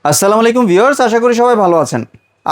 আসসালামু আলাইকুম ভিউয়ার্স, আশা করি সবাই ভালো আছেন।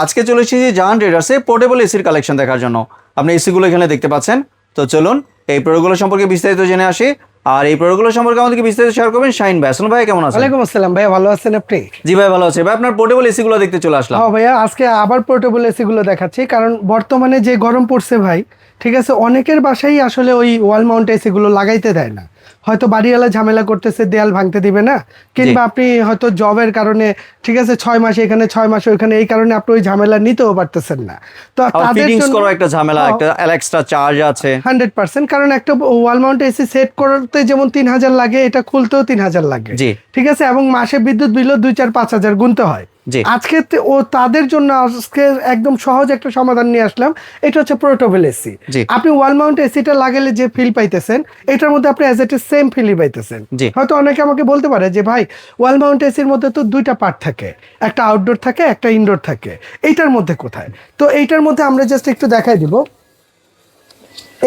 আজকে চলে এসেছি জাহান ট্রেডার্সে পোর্টেবল এসির কালেকশন দেখার জন্য। আপনি এসিগুলো এখানে দেখতে পাচ্ছেন। তো চলুন এই প্রোডাক্টগুলো সম্পর্কে বিস্তারিত জেনে আসি। আর এই প্রোডাক্টগুলো সম্পর্কে আমাদেরকে বিস্তারিত শেয়ার করবেন শাহিন ভাই। আসসালামু ভাই, কেমন আছেন? ওয়ালাইকুম আসসালাম ভাইয়া, ভালো আছেন আপনি? জি ভাই, ভালো আছে ভাই। আপনার পোর্টেবল এসিগুলো দেখতে চলে আসলাম। হ্যাঁ ভাইয়া, আজকে আবার পোর্টেবল এসি গুলো দেখাচ্ছি, কারণ বর্তমানে যে গরম পড়ছে ভাই, ঠিক আছে, অনেকের বাসায় আসলে ওই ওয়াল মাউন্ট এসি গুলো লাগাইতে দেয় না। হয়তো বাড়িওয়ালা ঝামেলা করতেছে, দেয়াল ভাঙতে দিবে না, কিংবা আপনি হয়তো জবের কারণে, ঠিক আছে, 6 মাস এখানে 6 মাস ওইখানে, এই কারণে আপনি ওই ঝামেলা নিতেও পারতেছেন না। তো তাদের জন্য একটা ঝামেলা, একটা এক্সট্রা চার্জ আছে 100%। কারণ একটা ওয়াল মাউন্ট এসি সেট করতে যেমন 3000 লাগে, এটা খুলতেও 3000 লাগে, ঠিক আছে, এবং মাসে বিদ্যুৎ বিলও 2-4-5 হাজার গুনতে হয়। আজকে ও তাদের জন্য আজকে একদম সহজ একটা সমাধান নিয়ে আসলাম। এটা হচ্ছে পোর্টেবল এসি। আপনি ওয়াল মাউন্ট এসিটা লাগালে যে ফিল পাইতেছেন, এটার মধ্যে আপনি অ্যাজ ইট ইজ সেম ফিলই পাইতেছেন। হয়তো অনেকে আমাকে বলতে পারে যে ভাই, ওয়াল মাউন্ট এসির মধ্যে তো দুইটা পার্ট থাকে, একটা আউটডোর থাকে, একটা ইনডোর থাকে, এইটার মধ্যে কোথায়? তো এইটার মধ্যে আমরা জাস্ট একটু দেখাই দিব।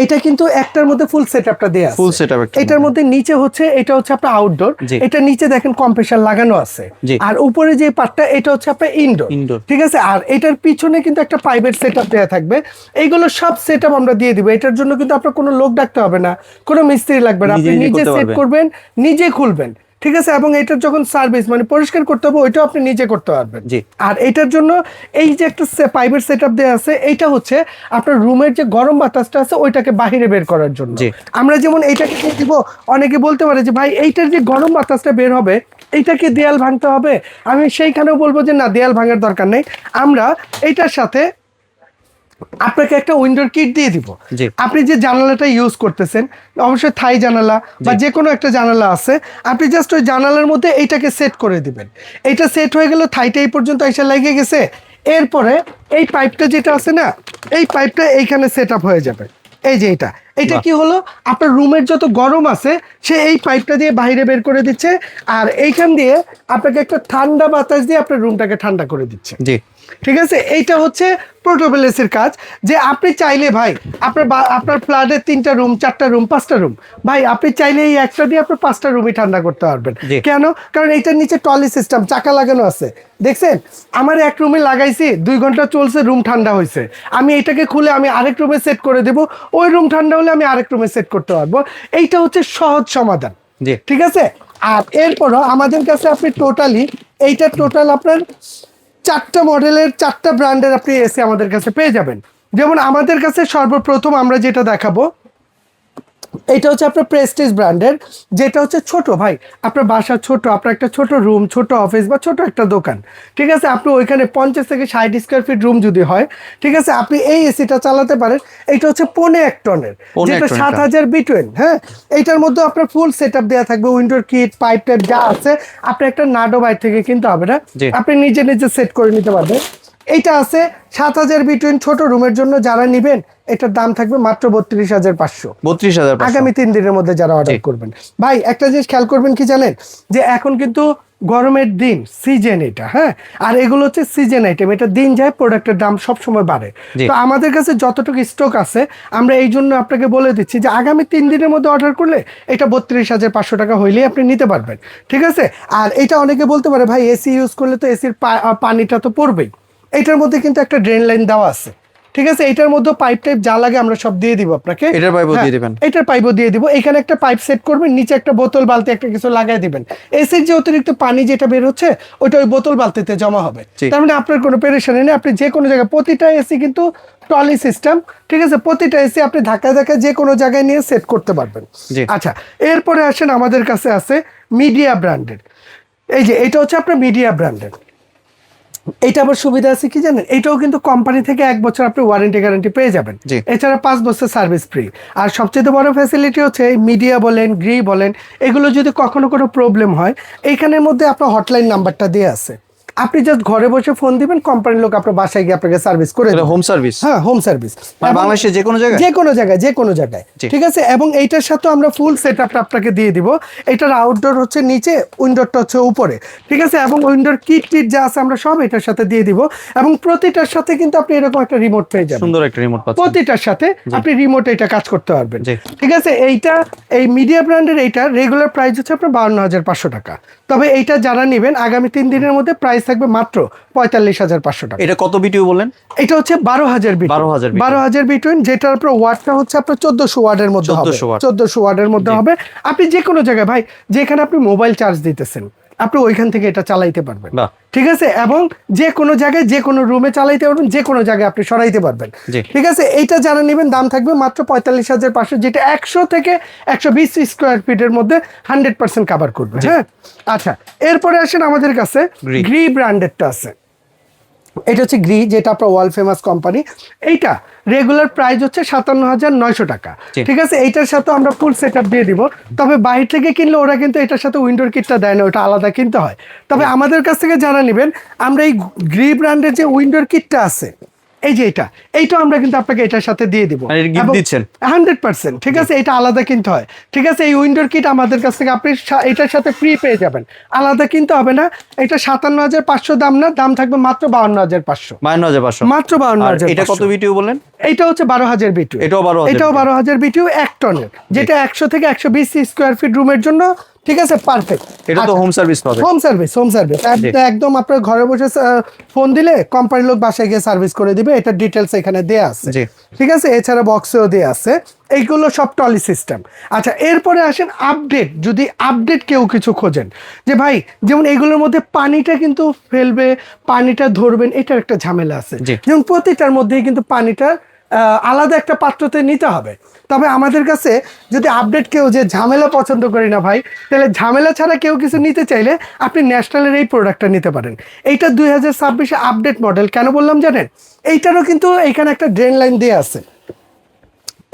এটা কিন্তু একটার মধ্যে ফুল সেটআপটা দেয়া আছে। ফুল সেটআপ এটার মধ্যে নিচে হচ্ছে, এটা হচ্ছে আপনার আউটডোর, এটা নিচে দেখেন কম্প্রেসার লাগানো আছে, আর উপরে যে পার্টটা এটা হচ্ছে আপনার ইনডোর, ঠিক আছে। আর এটার পিছনে কিন্তু একটা পাইপের সেটআপ দেয়া থাকবে। এইগুলো সব সেটআপ আমরা দিয়ে দিব। এটার জন্য কিন্তু আপনার কোনো লোক ডাকতে হবে না, কোনো মিস্ত্রি লাগবে না, আপনি নিজে সেট করবেন, নিজে খুলবেন, ঠিক আছে। এবং এটার যখন সার্ভিস মানে পরিষ্কার করতে হবে, ওইটাও আপনি নিজে করতে পারবেন। আর এটার জন্য এই যে একটা পাইপের সেটআপ দেয়া আছে, এইটা হচ্ছে আপনার রুমের যে গরম বাতাসটা আছে ওইটাকে বাহিরে বের করার জন্য। আমরা যেমন এইটাকে দিব, অনেকে বলতে পারে যে ভাই, এইটার যে গরম বাতাসটা বের হবে, এইটাকে দেয়াল ভাঙতে হবে। আমি সেইখানেও বলবো যে না, দেয়াল ভাঙার দরকার নেই। আমরা এইটার সাথে আপনাকে একটা উইন্ডোর কিট দিয়ে দিব। আপনি যে জানালাটা ইউজ করতেছেন, অবশ্যই থাই জানালা বা যে কোনো একটা জানালা আছে, আপনি জাস্ট ওই জানালার মধ্যে এইটাকে সেট করে দিবেন। এইটা সেট হয়ে গেল, থাইটা এই পর্যন্ত এসে লেগে গেছে। এরপরে এই পাইপটা যেটা আছে না, এই পাইপটা এইখানে সেট আপ হয়ে যাবে। এই যে এটা কি হলো, আপনার রুমের যত গরম আছে সে এই পাইপটা দিয়ে বাইরে বের করে দিচ্ছে, আর এইখান দিয়ে আপনাকে একটা ঠান্ডা বাতাস দিয়ে আপনার রুমটাকে ঠান্ডা করে দিচ্ছে। ঠিক আছে, এইটা হচ্ছে পোর্টেবল এসির কাজ। যে আপনি চাইলে ভাই, আপনার ফ্ল্যাটের 3টা রুম, 4টা রুম, 5টা রুম, ভাই আপনি চাইলে এই একটা দিয়ে আপনার 5টা রুমই ঠান্ডা করতে পারবেন। কেন? কারণ এইটার নিচে ট্রলি সিস্টেম চাকা লাগানো আছে। দেখছেন, আমার এক রুমে লাগাইছি, 2 ঘন্টা চলছে, রুম ঠান্ডা হয়েছে। আমি এটাকে খুলে আমি আরেক রুমে সেট করে দেবো, ওই রুম ঠান্ডা হলে আমি আরেক রুমে সেট করতে পারবো। এইটা হচ্ছে সহজ সমাধান, ঠিক আছে। আর এরপরও আমাদের কাছে আপনি টোটালি টোটাল আপনার 4টা মডেলের 4টা ব্র্যান্ডের আপনি এসি আমাদের কাছে পেয়ে যাবেন। যেমন আমাদের কাছে সর্বপ্রথম আমরা যেটা দেখাবো, এটা হচ্ছে আপনার প্রেস্টিজ ব্র্যান্ডের, যেটা হচ্ছে ছোট ভাই, আপনার বাসা ছোট, আপনার একটা ছোট রুম, ছোট অফিস বা ছোট একটা দোকান, ঠিক আছে, আপনি ওইখানে 50 থেকে 60 স্কোয়ার ফিট রুম যদি হয়, ঠিক আছে, আপনি এই এসিটা চালাতে পারেন। এটা হচ্ছে 1.5 টনের, যেটা 7000 বিটুইন। হ্যাঁ, এইটার মধ্যে আপনার ফুল সেট আপ দেওয়া থাকবে, উইন্ডোর কিট, পাইপ টাইপ যা আছে, আপনার একটা নাডো বাইরে থেকে কিনতে হবে না, আপনি নিজে নিজে সেট করে নিতে পারবেন। এইটা আছে 7000 বিটুইন ছোট রুমের জন্য। যারা নিবেন, এটার দাম থাকবে মাত্র 32500। 32000 আগামী 3 দিনের মধ্যে যারা অর্ডার করবেন। ভাই একটা জিনিস খেয়াল করবেন, কি জানেন, যে এখন কিন্তু গরমের দিন, সিজন এটা, হ্যাঁ, আর এগুলো হচ্ছে সিজন আইটেম, এটা দিন যায়, প্রোডাক্টের দাম সব সময় বাড়ে। তো আমাদের কাছে যতটুকু স্টক আছে, আমরা এই জন্য আপনাকে বলে দিচ্ছি যে আগামী 3 দিনের মধ্যে অর্ডার করলে এটা 32500 টাকা হইলেই আপনি নিতে পারবেন, ঠিক আছে। আর এটা অনেকে বলতে পারে ভাই, এসি ইউজ করলে তো এসির পানিটা তো পড়বেই। এটার মধ্যে কিন্তু একটা ড্রেন লাইন দেওয়া আছে, ঠিক আছে। এটার মধ্যে পাইপ টাইপ যা লাগে আমরা সব দিয়ে দিব আপনাকে। এটার পাইপও দিয়ে দিবেন? এটার পাইপও দিয়ে দিব। এখানে একটা পাইপ সেট করবেন, নিচে একটা বোতল বালতি একটা কিছু লাগাই দিবেন। এসির যে অতিরিক্ত পানি যেটা বের হচ্ছে, ওইটা ওই বোতল বালতিতে জমা হবে। তার মানে আপনার কোনো পেরেশানি নেই। আপনি যে কোনো জায়গায়, প্রতিটা এসি কিন্তু ট্রলি সিস্টেম, ঠিক আছে, প্রতিটা এসি আপনি ধাক্কায় ধাক্কায় যে কোনো জায়গায় নিয়ে সেট করতে পারবেন। আচ্ছা, এরপরে আসেন আমাদের কাছে আছে মিডিয়া ব্র্যান্ডের। এই যে এটা হচ্ছে আপনার মিডিয়া ব্র্যান্ডের। এটা আবার সুবিধা আছে কি জানেন, এটাও কিন্তু কোম্পানি থেকে 1 বছর আপনি ওয়ারেন্টি গ্যারান্টি পেয়ে যাবেন। এছাড়া 5 বছর সার্ভিস ফ্রি। আর সবচেয়ে বড় ফ্যাসিলিটি হচ্ছে মিডিয়া বলেন, গ্রি বলেন, এগুলো যদি কখনো কোনো প্রবলেম হয়, এইখানের মধ্যে আপনার হটলাইন নাম্বারটা দেওয়া আছে। আপনি জাস্ট ঘরে বসে ফোন দিবেন, কোম্পানির লোক আপনার বাসায় গিয়ে আপনাকে সার্ভিস করে দেবে। Home service? হ্যাঁ, হোম সার্ভিস, বাংলাদেশে যে কোনো জায়গায়, যে কোনো জায়গায়, ঠিক আছে। এবং এইটার সাথে আমরা ফুল সেটআপটা আপনাকে দিয়ে দিব। এটার আউটডোর হচ্ছে নিচে, উইন্ডোরটা হচ্ছে উপরে, ঠিক আছে। এবং উইন্ডোর কিট যা আছে আমরা সব এটার সাথে দিয়ে দিব। এবং প্রতিটার সাথে কিন্তু আপনি এরকম একটা রিমোট পেয়ে যাবেন, সুন্দর একটা রিমোট পাচ্ছেন। প্রতিটার সাথে আপনি রিমোটে এটা কাজ করতে পারবেন, ঠিক আছে। এই মিডিয়া ব্র্যান্ডের এইটা রেগুলার প্রাইস হচ্ছে আপনার 52500 টাকা। তবে এইটা যারা নেবেন, আগামী 3 দিনের মধ্যে প্রাইস থাকবে মাত্র 45,500 টাকা। এটা কত বিটিউ বলেন? এটা হচ্ছে 12,000 বিটুইন। 12,000 বিটুইন, যেটার উপর ওয়াটটা হচ্ছে আপনার 1400 ওয়াটের মধ্যে হবে। 1400 ওয়াটের মধ্যে হবে। আপনি যে কোনো জায়গায় ভাই, যেখানে আপনি মোবাইল চার্জ দিতেছেন, আপনি ওইখান থেকে এটা চালাইতে পারবেন, ঠিক আছে? এবং যে কোনো জায়গায় যে কোনো রুমে চালাইতে পারবেন, যে কোনো জায়গায় আপনি সরাইতে পারবেন, ঠিক আছে? এইটা যারা নেবেন দাম থাকবে মাত্র 45,500, যেটা 100 থেকে 120 স্কোয়ার ফিটের মধ্যে 100% কভার করবে। হ্যাঁ, আচ্ছা, এরপরে আসেন আমাদের কাছে গ্রি ব্র্যান্ডেডটা আছে। এটা হচ্ছে গ্রি, যেটা আপনার ওয়ার্ল্ড ফেমাস কোম্পানি। এইটা রেগুলার প্রাইস হচ্ছে 57,900 টাকা, ঠিক আছে? এইটার সাথে আমরা ফুল সেটআপ দিয়ে দিব। তবে বাইরে থেকে কিনলে ওরা কিন্তু এটার সাথে উইন্ডোর কিটটা দেয় না, ওটা আলাদা কিনতে হয়। তবে আমাদের কাছ থেকে যারা নেবেন, আমরা এই গ্রি ব্র্যান্ডের যে উইন্ডোর কিটটা আছে, এই যে এইটা আমরা কিন্তু আপনাকে এটার সাথে দিয়ে দিব 100%, ঠিক আছে? এটা আলাদা কিনতে হয়, ঠিক আছে? এই উইন্ডোর কিট আমাদের কাছ থেকে আপনি এটার সাথে ফ্রি পেয়ে যাবেন, আলাদা কিনতে হবে না। এটা 57,500 দাম না, দাম থাকবে মাত্র 52,500। মাত্র 52,000। এটা কত বিটিউ বলেন? এইটা হচ্ছে 12,000 বিটিউ। এটাও 12,000 বিটিউ, 1 টনের, যেটা 100 থেকে 120 স্কোয়ার ফিট রুমের জন্য, ঠিক আছে? পারফেক্ট। এটা তো হোম সার্ভিস পাবে। হোম সার্ভিস একদম আপনার ঘরে বসে ফোন দিলে কোম্পানির লোক বাসায় গিয়ে সার্ভিস করে দিবে। এটা ডিটেলস এখানে দেয়া আছে, ঠিক আছে? এছাড়া বক্সেও দেয়া আছে। এইগুলো সব টলি সিস্টেম। আচ্ছা, এরপরে আসেন আপডেট। যদি আপডেট কেউ কিছু খোঁজেন, যে ভাই যেমন এইগুলোর মধ্যে পানিটা কিন্তু ফেলবে, পানিটা ধরবেন, এটার একটা ঝামেলা আছে। যেমন প্রতিটার মধ্যেই কিন্তু পানিটা আলাদা একটা পাত্রতে নিতে হবে। তবে আমাদের কাছে যদি আপডেট কেউ যে ঝামেলা পছন্দ করি না ভাই, তাহলে ঝামেলা ছাড়া কেউ কিছু নিতে চাইলে আপনি ন্যাশনালের এই প্রোডাক্টটা নিতে পারেন। এইটা 2026 আপডেট মডেল। কেন বললাম জানেন? এইটারও কিন্তু এইখানে একটা ড্রেন লাইন দেওয়া আছে।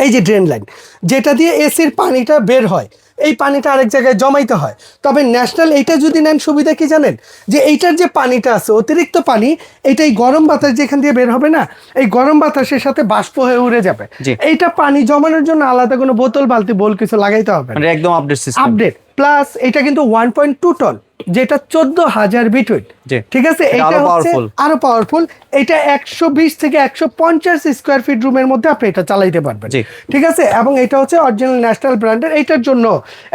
এই যে ড্রেন লাইন, যেটা দিয়ে এসির পানিটা বের হয়, এই পানিটা আরেক জায়গায় জমাইতে হয়। তবে ন্যাশনাল এইটা যদি নেন, সুবিধা কি জানেন? যে এইটার যে পানিটা আছে, অতিরিক্ত পানি, এইটাই গরম বাতাস যেখান দিয়ে বের হবে না, এই গরম বাতাসের সাথে বাষ্প হয়ে উড়ে যাবে। এইটা পানি জমানোর জন্য আলাদা কোনো বোতল, বালতি, বোল কিছু লাগাইতে হবে না। একদম আপডেট সিস্টেম। আপডেট প্লাস এটা কিন্তু 1.2 টন, যেটা 14,000 বিটুইন, ঠিক আছে? এটা হচ্ছে আরো পাওয়ারফুল। এটা 120 থেকে 150 স্কোয়ার ফিট রুমের মধ্যে আপনি এটা চালাইতে পারবেন, ঠিক আছে? এবং এটা হচ্ছে অরিজিনাল ন্যাশনাল ব্র্যান্ডের। এইটার জন্য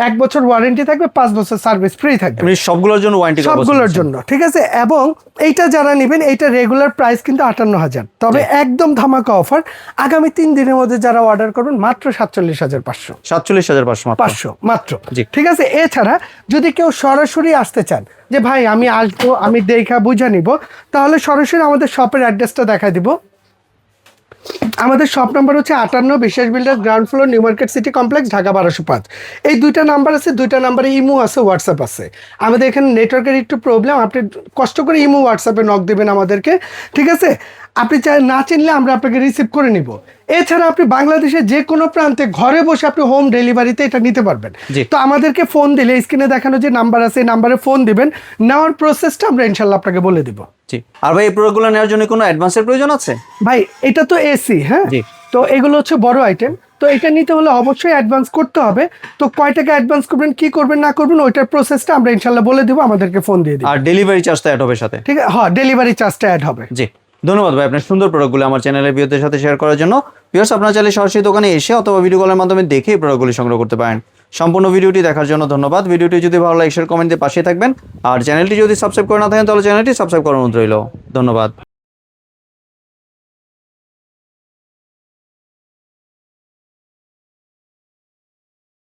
1 বছর ওয়ারেন্টি থাকবে, 5 বছর সার্ভিস ফ্রি থাকবে সবগুলোর জন্য, সবগুলোর জন্য, ঠিক আছে? এবং এইটা যারা নেবেন, এইটা রেগুলার প্রাইস কিন্তু 58,000। তবে একদম ধামাকা অফার, আগামী 3 দিনের মধ্যে যারা অর্ডার করবেন মাত্র 47,500 মাত্র, ঠিক আছে? এছাড়া যদি কেউ সরাসরি আসতে চান, যে ভাই আমি আসবো, আমি দেখা বুঝা নিব, তাহলে সরাসরি আমাদের শপের অ্যাড্রেসটা দেখা দিব। আমাদের শপ নাম্বার হচ্ছে 58 বিশ্বাস builders, ground floor, new market city complex, Dhaka 1205। এই দুইটা নাম্বার আছে, দুইটা নাম্বারে ইমো আছে, হোয়াটসঅ্যাপ আছে। আমাদের এখানে নেটওয়ার্কের একটু প্রবলেম, আপনি কষ্ট করে ইমো হোয়াটসঅ্যাপে নক দেবেন আমাদেরকে, ঠিক আছে? আপনি না চিনলে আমরা আপনাকে রিসিভ করে নিব। এছাড়া আপনি বাংলাদেশের যে কোনো প্রান্তে ঘরে বসে আপনি হোম ডেলিভারিতে এটা নিতে পারবেন। তো আমাদেরকে ফোন দিলে, স্ক্রিনে দেখানো যে নাম্বার আছে, এই নাম্বারে ফোন দিবেন, নেওয়ার প্রসেসটা আমরা ইনশাল্লাহ আপনাকে বলে দিব। আর ভাই এই প্রোডাক্টগুলো নেওয়ার জন্য কোনো অ্যাডভান্সের প্রয়োজন আছে? ভাই এটা তো এসি, হ্যাঁ, তো এগুলো হচ্ছে বড় আইটেম, তো এটা নিতে হলে অবশ্যই অ্যাডভান্স করতে হবে। তো কয় টাকা অ্যাডভান্স করবেন, কি করবেন না করবেন, ওইটার প্রসেসটা আমরা ইনশাল্লাহ বলে দিব, আমাদেরকে ফোন দিয়ে দিন। আর ডেলিভারি চার্জটা অ্যাড হবে সাথে, ঠিক আছে? হ্যাঁ, ডেলিভারি চার্জটা অ্যাড হবে। ধন্যবাদ ভাই আপনার সুন্দর প্রোডাক্টগুলো আমার চ্যানেলের ভিউয়ারদের সাথে শেয়ার করার জন্য। ভিউয়ার্স, আপনারা চাইলে সরাসরি দোকানে এসে অথবা ভিডিও কলের মাধ্যমে দেখে এই প্রোডাক্টগুলি সংগ্রহ করতে পারেন। সম্পূর্ণ ভিডিওটি দেখার জন্য ধন্যবাদ। ভিডিওটি যদি ভালো লাগে শেয়ার, কমেন্ট দিয়ে পাশে থাকবেন। আর চ্যানেলটি যদি সাবস্ক্রাইব করে না থাকেন, তাহলে চ্যানেলটি সাবস্ক্রাইব করার অনুরোধ রইল। ধন্যবাদ।